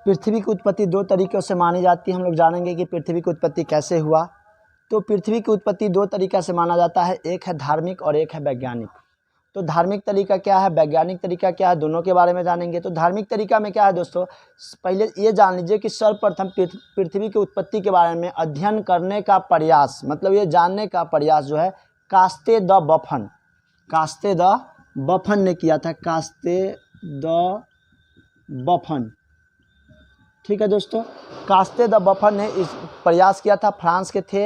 पृथ्वी की उत्पत्ति दो तरीक़ों से मानी जाती है। हम लोग जानेंगे कि पृथ्वी की उत्पत्ति कैसे हुआ। तो पृथ्वी की उत्पत्ति दो तरीक़ा से माना जाता है, एक है धार्मिक और एक है वैज्ञानिक। तो धार्मिक तरीका क्या है, वैज्ञानिक तरीका क्या है, दोनों के बारे में जानेंगे। तो धार्मिक तरीका में क्या है दोस्तों, पहले ये जान लीजिए कि सर्वप्रथम पृथ्वी की उत्पत्ति के बारे में अध्ययन करने का प्रयास, मतलब ये जानने का प्रयास जो है कास्ते द बफन ने किया था। कास्ते द बफन, ठीक है दोस्तों, कास्ते द बफन ने इस प्रयास किया था। फ्रांस के थे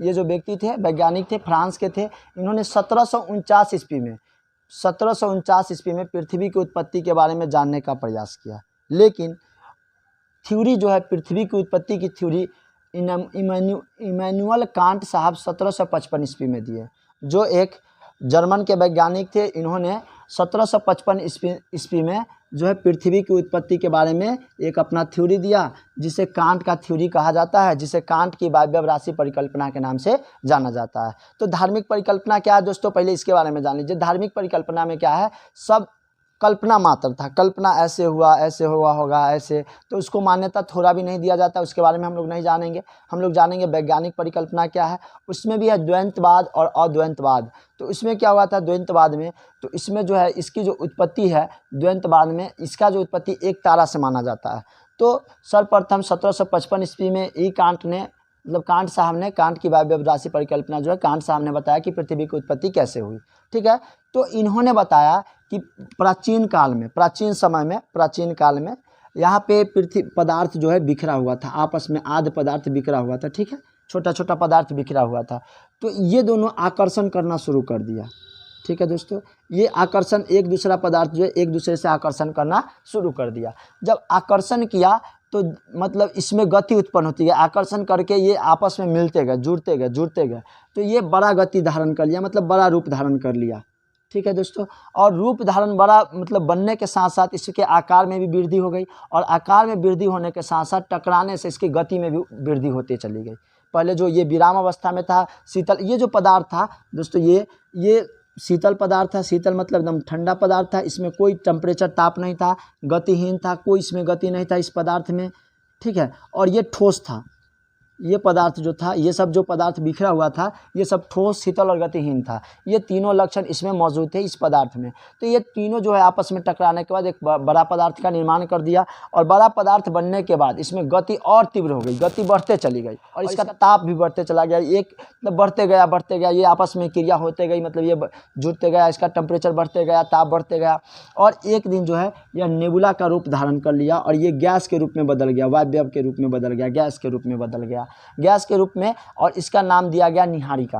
ये जो व्यक्ति थे, वैज्ञानिक थे, फ्रांस के थे। इन्होंने 1749 ईस्वी में पृथ्वी की उत्पत्ति के बारे में जानने का प्रयास किया। लेकिन थ्योरी जो है पृथ्वी की उत्पत्ति की थ्योरी इमैनुअल कांट साहब 1755 ईस्वी में दिए, जो एक जर्मन के वैज्ञानिक थे। इन्होंने 1755 ईस्वी में जो है पृथ्वी की उत्पत्ति के बारे में एक अपना थ्योरी दिया, जिसे कांट का थ्योरी कहा जाता है, जिसे कांट की वायव्य राशि परिकल्पना के नाम से जाना जाता है। तो धार्मिक परिकल्पना क्या है दोस्तों, पहले इसके बारे में जान लीजिए। धार्मिक परिकल्पना में क्या है, सब कल्पना मात्र था, कल्पना ऐसे हुआ होगा ऐसे, तो उसको मान्यता थोड़ा भी नहीं दिया जाता। उसके बारे में हम लोग नहीं जानेंगे। हम लोग जानेंगे वैज्ञानिक परिकल्पना क्या है। उसमें भी है द्वैतवाद और अद्वैतवाद। तो इसमें क्या हुआ था द्वैतवाद में, तो इसमें जो है इसकी जो उत्पत्ति है द्वैतवाद में, इसका जो उत्पत्ति एक तारा से माना जाता है। तो सर्वप्रथम 1755 ईस्वी में ई कांट ने, मतलब कांट साहब ने, कांट की वायव्य राशि परिकल्पना जो है कांट साहब ने बताया कि पृथ्वी की उत्पत्ति कैसे हुई, ठीक है। तो इन्होंने बताया कि प्राचीन काल में यहाँ पे पृथ्वी पदार्थ जो है बिखरा हुआ था, आपस में आध पदार्थ बिखरा हुआ था, ठीक है, छोटा छोटा पदार्थ बिखरा हुआ था। तो ये दोनों आकर्षण करना शुरू कर दिया, ठीक है दोस्तों। ये आकर्षण, एक दूसरा पदार्थ जो है एक दूसरे से आकर्षण करना शुरू कर दिया। जब आकर्षण किया तो मतलब इसमें गति उत्पन्न होती है, आकर्षण करके ये आपस में मिलते गए, जुड़ते गए, तो ये बड़ा गति धारण कर लिया, मतलब बड़ा रूप धारण कर लिया, ठीक है दोस्तों। और रूप धारण बड़ा मतलब बनने के साथ साथ इसके आकार में भी वृद्धि हो गई, और आकार में वृद्धि होने के साथ साथ टकराने से इसकी गति में भी वृद्धि होती चली गई। पहले जो ये विराम अवस्था में था, शीतल, ये जो पदार्थ था दोस्तों, ये शीतल पदार्थ था। शीतल मतलब एकदम ठंडा पदार्थ था, इसमें कोई टेम्परेचर ताप नहीं था, गतिहीन था, कोई इसमें गति नहीं था इस पदार्थ में, ठीक है। और ये ठोस था, ये पदार्थ जो था, ये सब जो पदार्थ बिखरा हुआ था, ये सब ठोस, शीतल और गतिहीन था। ये तीनों लक्षण इसमें मौजूद थे इस पदार्थ में। तो ये तीनों जो है आपस में टकराने के बाद एक बड़ा पदार्थ का निर्माण कर दिया, और बड़ा पदार्थ बनने के बाद इसमें गति और तीव्र हो गई, गति बढ़ते चली गई, और इसका ताप भी बढ़ते चला गया। एक मतलब बढ़ते गया, ये आपस में क्रिया होते गई, मतलब ये जुड़ते गया, इसका टेम्परेचर बढ़ते गया, ताप बढ़ते गया, और एक दिन जो है यह नेबुला का रूप धारण कर लिया, और ये गैस के रूप में बदल गया, वायव्य के रूप में बदल गया, गैस के रूप में बदल गया, गैस के रूप में। और इसका नाम दिया गया निहारिका।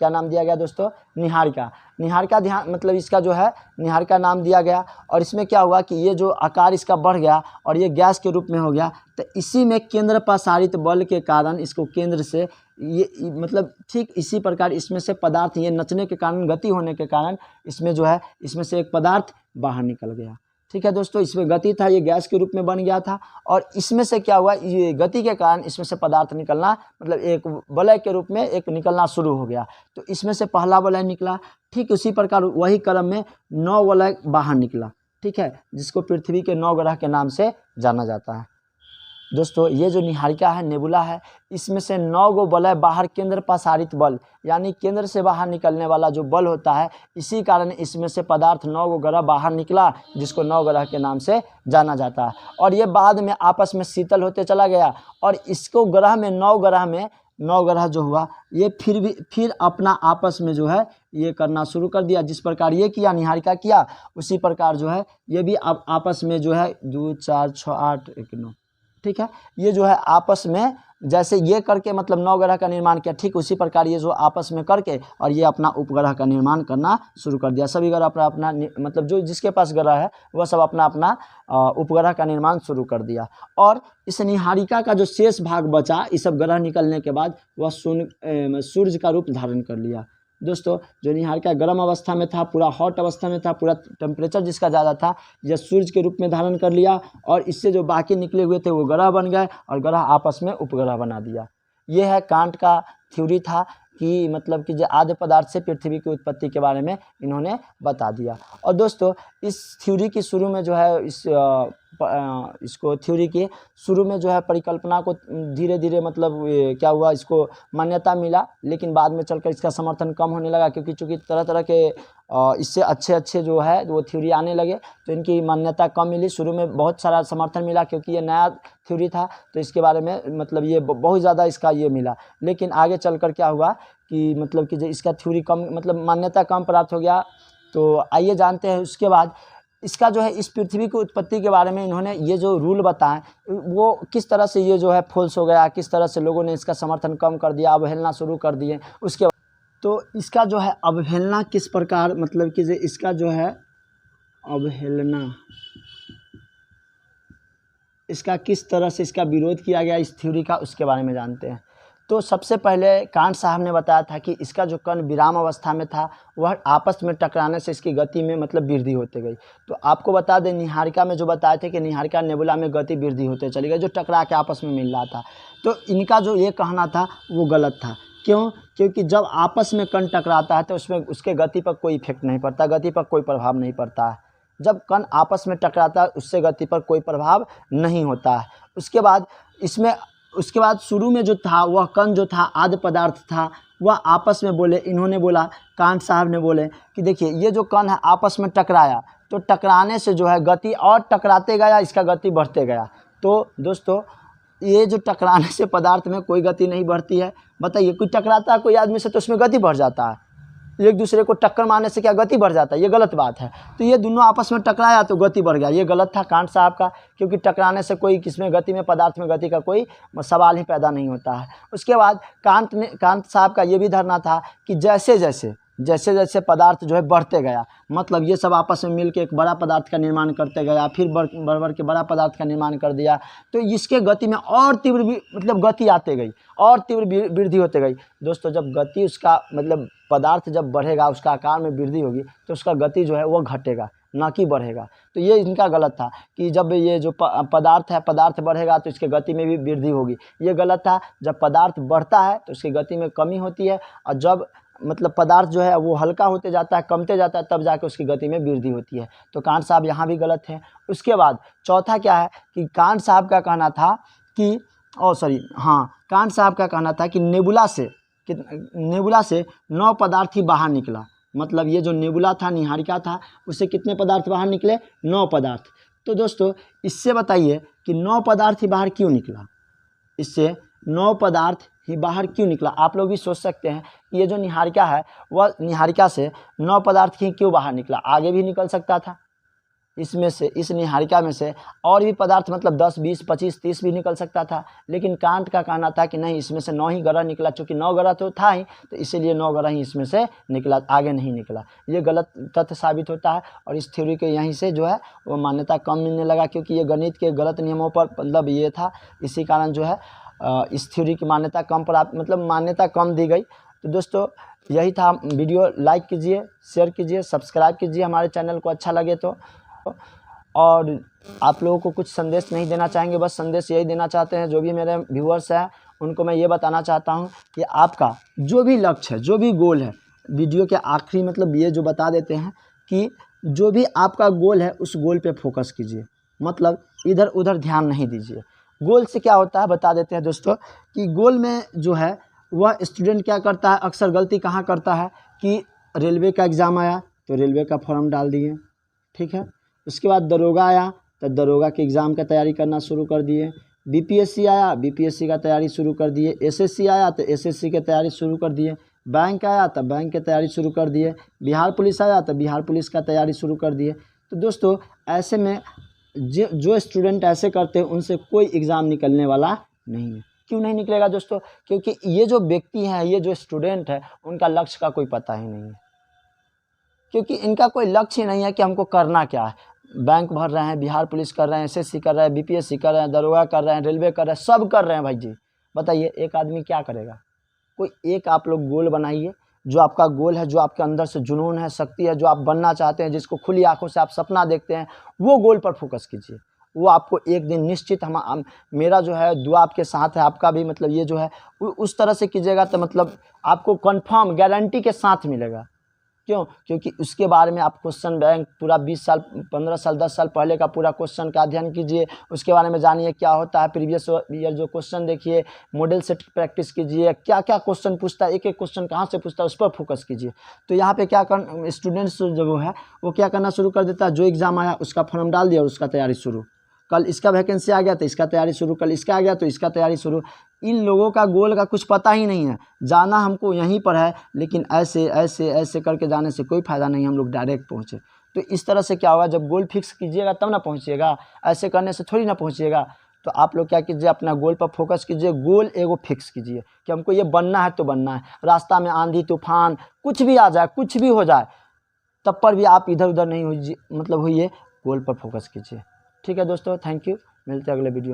क्या नाम दिया गया दोस्तों, निहारिका ध्यान, मतलब इसका जो है निहारिका नाम दिया गया। और इसमें क्या हुआ कि ये जो आकार इसका बढ़ गया और ये गैस के रूप में हो गया, तो इसी में केंद्र प्रसारित बल के कारण इसको केंद्र से ये मतलब ठीक इसी प्रकार इसमें से पदार्थ, ये नचने के कारण, गति होने के कारण इसमें जो है इसमें से एक पदार्थ बाहर निकल गया, ठीक है दोस्तों। इसमें गति था, ये गैस के रूप में बन गया था, और इसमें से क्या हुआ, ये गति के कारण इसमें से पदार्थ निकलना, मतलब एक वलय के रूप में एक निकलना शुरू हो गया। तो इसमें से पहला वलय निकला, ठीक उसी प्रकार वही क्रम में 9 वलय बाहर निकला, ठीक है, जिसको पृथ्वी के 9 ग्रह के नाम से जाना जाता है दोस्तों। ये जो निहारिका है, नेबुला है, इसमें से 9 गो वलय बाहर, केंद्र प्रसारित बल, यानी केंद्र से बाहर निकलने वाला जो बल होता है, इसी कारण इसमें से पदार्थ 9 गो ग्रह बाहर निकला, जिसको 9 ग्रह के नाम से जाना जाता है। और ये बाद में आपस में शीतल होते चला गया, और इसको ग्रह में 9 ग्रह जो हुआ, ये फिर अपना आपस में जो है ये करना शुरू कर दिया। जिस प्रकार ये किया, निहारिका किया, उसी प्रकार जो है ये भी आपस में जो है 2 4 6 8 1 9, ठीक है, ये जो है आपस में जैसे ये करके मतलब 9 ग्रह का निर्माण किया, ठीक उसी प्रकार ये जो आपस में करके और ये अपना उपग्रह का निर्माण करना शुरू कर दिया। सभी ग्रह अपना मतलब जो जिसके पास ग्रह है वह सब अपना उपग्रह का निर्माण शुरू कर दिया। और इस निहारिका का जो शेष भाग बचा, इस सब ग्रह निकलने के बाद वह सूर्य का रूप धारण कर लिया। दोस्तों जो निहारिका गर्म अवस्था में था, पूरा हॉट अवस्था में था, पूरा टेम्परेचर जिसका ज़्यादा था, यह सूर्य के रूप में धारण कर लिया, और इससे जो बाकी निकले हुए थे वो ग्रह बन गए, और ग्रह आपस में उपग्रह बना दिया। ये है कांट का थ्योरी था कि मतलब कि जो आद्य पदार्थ से पृथ्वी की उत्पत्ति के बारे में इन्होंने बता दिया। और दोस्तों इस थ्योरी की शुरू में जो है इस इसको थ्योरी की शुरू में जो है परिकल्पना को धीरे धीरे मतलब क्या हुआ, इसको मान्यता मिला, लेकिन बाद में चलकर इसका समर्थन कम होने लगा, क्योंकि चूँकि तरह तरह के इससे अच्छे जो है वो थ्योरी आने लगे, तो इनकी मान्यता कम मिली। शुरू में बहुत सारा समर्थन मिला क्योंकि ये नया थ्योरी था, तो इसके बारे में मतलब ये बहुत ज़्यादा इसका ये मिला, लेकिन आगे चलकर क्या हुआ कि मतलब कि जो इसका थ्योरी कम मतलब मान्यता कम प्राप्त हो गया। तो आइए जानते हैं उसके बाद इसका जो है इस पृथ्वी की उत्पत्ति के बारे में इन्होंने ये जो रूल बताएं वो किस तरह से ये जो है फॉल्स हो गया, किस तरह से लोगों ने इसका समर्थन कम कर दिया, अवहेलना शुरू कर दिए। उसके तो इसका जो है अवहेलना किस प्रकार मतलब कि जो इसका जो है अवहेलना, इसका किस तरह से इसका विरोध किया गया इस थ्योरी का, उसके बारे में जानते हैं। तो सबसे पहले कांट साहब ने बताया था कि इसका जो कण विराम अवस्था में था वह आपस में टकराने से इसकी गति में मतलब वृद्धि होते गई। तो आपको बता दें निहारिका में जो बताए थे कि निहारिका नेबुला में गति वृद्धि होते चली गई, जो टकरा के आपस में मिल रहा था। तो इनका जो ये कहना था वो गलत था। क्यों? क्योंकि जब आपस में कण टकराता है तो उसमें उसके गति पर कोई इफेक्ट नहीं पड़ता, गति पर कोई प्रभाव नहीं पड़ता है। जब कण आपस में टकराता है उससे गति पर कोई प्रभाव नहीं होता है। उसके बाद शुरू में जो था वह कण जो था आद्य पदार्थ था, वह आपस में बोले, इन्होंने बोला, कांट साहब ने बोले कि देखिए ये जो कण है आपस में टकराया, तो टकराने से जो है गति और टकराते गया, इसका गति बढ़ते गया। तो दोस्तों ये जो टकराने से पदार्थ में कोई गति नहीं बढ़ती है। बताइए कोई टकराता है कोई आदमी से तो उसमें गति बढ़ जाता है, एक दूसरे को टक्कर मारने से क्या गति बढ़ जाता है? ये गलत बात है। तो ये दोनों आपस में टकराया तो गति बढ़ गया, ये गलत था कांट साहब का, क्योंकि टकराने से कोई किसमें गति में पदार्थ में गति का कोई सवाल ही पैदा नहीं होता है। उसके बाद कांट साहब का ये भी धारणा था कि जैसे जैसे पदार्थ जो है बढ़ते गया, मतलब ये सब आपस में मिलकर एक बड़ा पदार्थ का निर्माण करते गया, फिर बढ़ के बड़ा पदार्थ का निर्माण कर दिया, तो इसके गति में और तीव्र मतलब गति आते गई और तीव्र वृद्धि होते गई। दोस्तों जब गति उसका मतलब पदार्थ जब बढ़ेगा, उसका आकार में वृद्धि होगी, तो उसका गति जो है वो घटेगा ना कि बढ़ेगा। तो ये इनका गलत था कि जब ये जो पदार्थ है पदार्थ बढ़ेगा तो इसके गति में भी वृद्धि होगी, ये गलत था। जब पदार्थ बढ़ता है तो उसकी गति में कमी होती है, और जब मतलब पदार्थ जो है वो हल्का होते जाता है, कमते जाता है, तब जाके उसकी गति में वृद्धि होती है। तो कांट साहब यहाँ भी गलत हैं। उसके बाद चौथा क्या है कि कांट साहब का कहना था कि कांट साहब का कहना था कि नेबुला से 9 पदार्थ ही बाहर निकला। मतलब ये जो नेबुला था, निहारिका था, उससे कितने पदार्थ बाहर निकले? 9 पदार्थ। तो दोस्तों इससे बताइए कि 9 पदार्थ ही बाहर क्यों निकला? इससे 9 पदार्थ ही बाहर क्यों निकला? आप लोग भी सोच सकते हैं कि ये जो निहारिका है वह निहारिका से 9 पदार्थ ही क्यों बाहर निकला? आगे भी निकल सकता था, इसमें से इस निहारिका में से और भी पदार्थ मतलब 10, 20, 25, 30 भी निकल सकता था, लेकिन कांट का कहना था कि नहीं, इसमें से 9 ही ग्रह निकला। चूँकि 9 ग्रह तो था ही, तो इसीलिए 9 ग्रह ही इसमें से निकला, आगे नहीं निकला। ये गलत तथ्य साबित होता है, और इस थ्योरी के यहीं से जो है वो मान्यता कम मिलने लगा, क्योंकि ये गणित के गलत नियमों पर मतलब ये था, इसी कारण जो है इस थ्योरी की मान्यता कम प्राप्त मतलब मान्यता कम दी गई। तो दोस्तों यही था। वीडियो लाइक कीजिए, शेयर कीजिए, सब्सक्राइब कीजिए हमारे चैनल को अच्छा लगे तो। और आप लोगों को कुछ संदेश नहीं देना चाहेंगे, बस संदेश यही देना चाहते हैं, जो भी मेरे व्यूअर्स हैं उनको मैं ये बताना चाहता हूँ कि आपका जो भी लक्ष्य है, जो भी गोल है, वीडियो के आखिरी मतलब ये जो बता देते हैं कि जो भी आपका गोल है उस गोल पे फोकस कीजिए, मतलब इधर उधर ध्यान नहीं दीजिए। गोल से क्या होता है बता देते हैं दोस्तों कि गोल में जो है वह स्टूडेंट क्या करता है, अक्सर गलती कहाँ करता है कि रेलवे का एग्ज़ाम आया तो रेलवे का फॉर्म डाल दिए, ठीक है। उसके बाद दरोगा आया तो दरोगा के एग्ज़ाम का तैयारी करना शुरू कर दिए। बीपीएससी आया, बीपीएससी का तैयारी शुरू कर दिए। एसएससी आया तो एसएससी की तैयारी शुरू कर दिए। बैंक आया तो बैंक की तैयारी शुरू कर दिए। बिहार पुलिस आया तो बिहार पुलिस का तैयारी शुरू कर दिए। तो दोस्तों ऐसे में जो स्टूडेंट ऐसे करते हैं उनसे कोई एग्ज़ाम निकलने वाला नहीं है। क्यों नहीं निकलेगा दोस्तों? क्योंकि ये जो व्यक्ति हैं, ये जो स्टूडेंट है, उनका लक्ष्य का कोई पता ही नहीं है, क्योंकि इनका कोई लक्ष्य ही नहीं है कि हमको करना क्या है। बैंक भर रहे हैं, बिहार पुलिस कर रहे हैं, एसएससी कर रहे हैं, बीपीएससी कर रहे हैं, दरोगा कर रहे हैं, रेलवे कर रहे हैं, सब कर रहे हैं भाई जी। बताइए एक आदमी क्या करेगा? कोई एक आप लोग गोल बनाइए, जो आपका गोल है, जो आपके अंदर से जुनून है, शक्ति है, जो आप बनना चाहते हैं, जिसको खुली आंखों से आप सपना देखते हैं, वो गोल पर फोकस कीजिए। वो आपको एक दिन निश्चित मेरा जो है दुआ आपके साथ है, आपका भी मतलब ये जो है उस तरह से कीजिएगा तो मतलब आपको कंफर्म गारंटी के साथ मिलेगा। क्यों? क्योंकि उसके बारे में आप क्वेश्चन बैंक पूरा 20 साल 15 साल 10 साल पहले का पूरा क्वेश्चन का अध्ययन कीजिए, उसके बारे में जानिए क्या होता है, प्रीवियस ईयर जो क्वेश्चन देखिए, मॉडल सेट प्रैक्टिस कीजिए, क्या क्या क्वेश्चन पूछता है, एक एक क्वेश्चन कहाँ से पूछता है उस पर फोकस कीजिए। तो यहाँ पे क्या कर स्टूडेंट्स जो है वो क्या करना शुरू कर देता है, जो एग्ज़ाम आया उसका फॉर्म डाल दिया और उसका तैयारी शुरू। कल इसका वैकेंसी आ गया तो इसका तैयारी शुरू, कल इसका आ गया तो इसका तैयारी शुरू। इन लोगों का गोल का कुछ पता ही नहीं है, जाना हमको यहीं पर है, लेकिन ऐसे ऐसे ऐसे करके जाने से कोई फ़ायदा नहीं, हम लोग डायरेक्ट पहुँचे। तो इस तरह से क्या होगा, जब गोल फिक्स कीजिएगा तब ना पहुँचिएगा, ऐसे करने से थोड़ी ना पहुँचिएगा। तो आप लोग क्या कीजिए, अपना गोल पर फोकस कीजिए, गोल एगो फिक्स कीजिए कि हमको ये बनना है तो बनना है। रास्ता में आंधी तूफान कुछ भी आ जाए, कुछ भी हो जाए, तब पर भी आप इधर उधर नहीं होइए, मतलब होइए, गोल पर फोकस कीजिए। ठीक है दोस्तों, थैंक यू, मिलते हैं अगले वीडियो में।